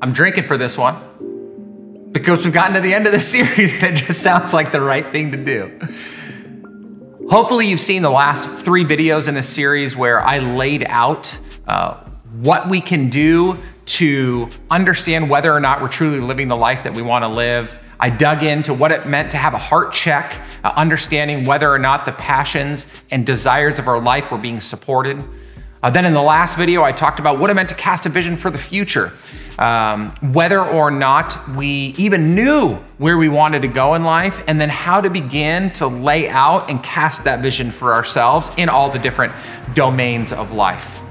I'm drinking for this one because we've gotten to the end of the series and it just sounds like the right thing to do. Hopefully you've seen the last 3 videos in this series where I laid out what we can do to understand whether or not we're truly living the life that we want to live. I dug into what it meant to have a heart check, understanding whether or not the passions and desires of our life were being supported. Then in the last video, I talked about what it meant to cast a vision for the future, whether or not we even knew where we wanted to go in life, and then how to begin to lay out and cast that vision for ourselves in all the different domains of life.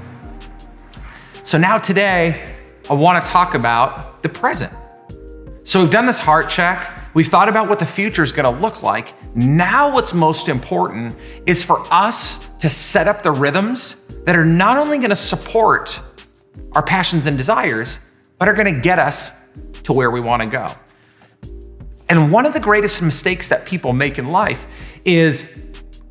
So now today, I want to talk about the present. So we've done this heart check. We've thought about what the future is going to look like. Now what's most important is for us to set up the rhythms that are not only going to support our passions and desires, but are going to get us to where we want to go. And one of the greatest mistakes that people make in life is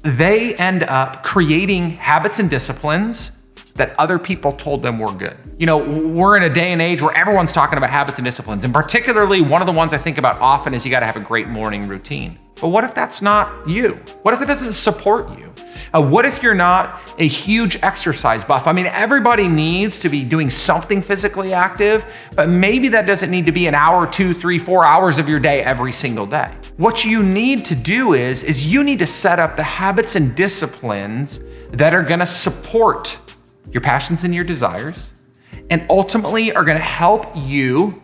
they end up creating habits and disciplines that other people told them were good. You know, we're in a day and age where everyone's talking about habits and disciplines, and particularly one of the ones I think about often is you gotta have a great morning routine. But what if that's not you? What if it doesn't support you? What if you're not a huge exercise buff? I mean, everybody needs to be doing something physically active, but maybe that doesn't need to be an hour, 2, 3, 4 hours of your day every single day. What you need to do is you need to set up the habits and disciplines that are gonna support your passions and your desires, and ultimately are gonna help you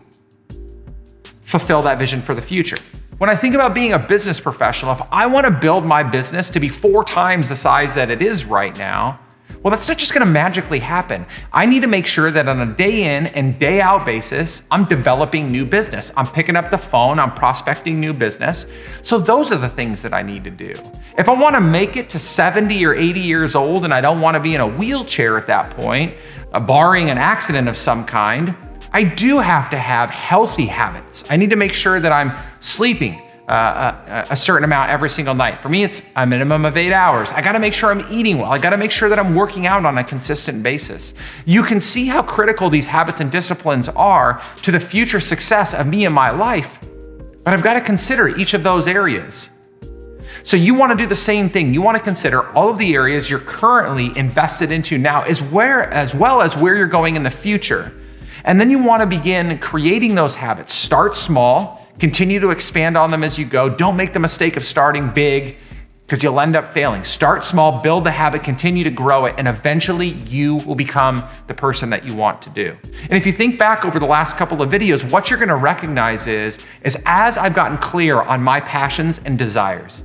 fulfill that vision for the future. When I think about being a business professional, if I wanna build my business to be 4 times the size that it is right now, well, that's not just gonna magically happen. I need to make sure that on a day in and day out basis, I'm developing new business. I'm picking up the phone, I'm prospecting new business. So those are the things that I need to do. If I wanna make it to 70 or 80 years old and I don't wanna be in a wheelchair at that point, barring an accident of some kind, I do have to have healthy habits. I need to make sure that I'm sleeping a certain amount every single night. For me, it's a minimum of 8 hours. I gotta make sure I'm eating well. I gotta make sure that I'm working out on a consistent basis. You can see how critical these habits and disciplines are to the future success of me and my life, but I've gotta consider each of those areas. So you wanna do the same thing. You wanna consider all of the areas you're currently invested into now, as well as where you're going in the future. And then you wanna begin creating those habits. Start small, continue to expand on them as you go. Don't make the mistake of starting big because you'll end up failing. Start small, build the habit, continue to grow it, and eventually you will become the person that you want to do. And if you think back over the last couple of videos, what you're gonna recognize is as I've gotten clear on my passions and desires,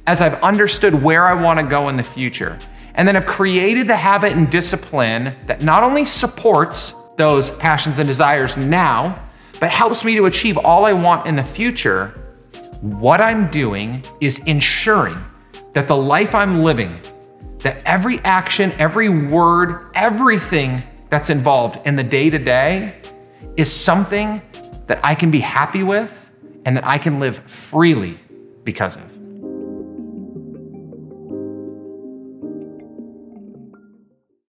as I've understood where I wanna go in the future, and then I've created the habit and discipline that not only supports those passions and desires now, but helps me to achieve all I want in the future, what I'm doing is ensuring that the life I'm living, that every action, every word, everything that's involved in the day-to-day is something that I can be happy with and that I can live freely because of.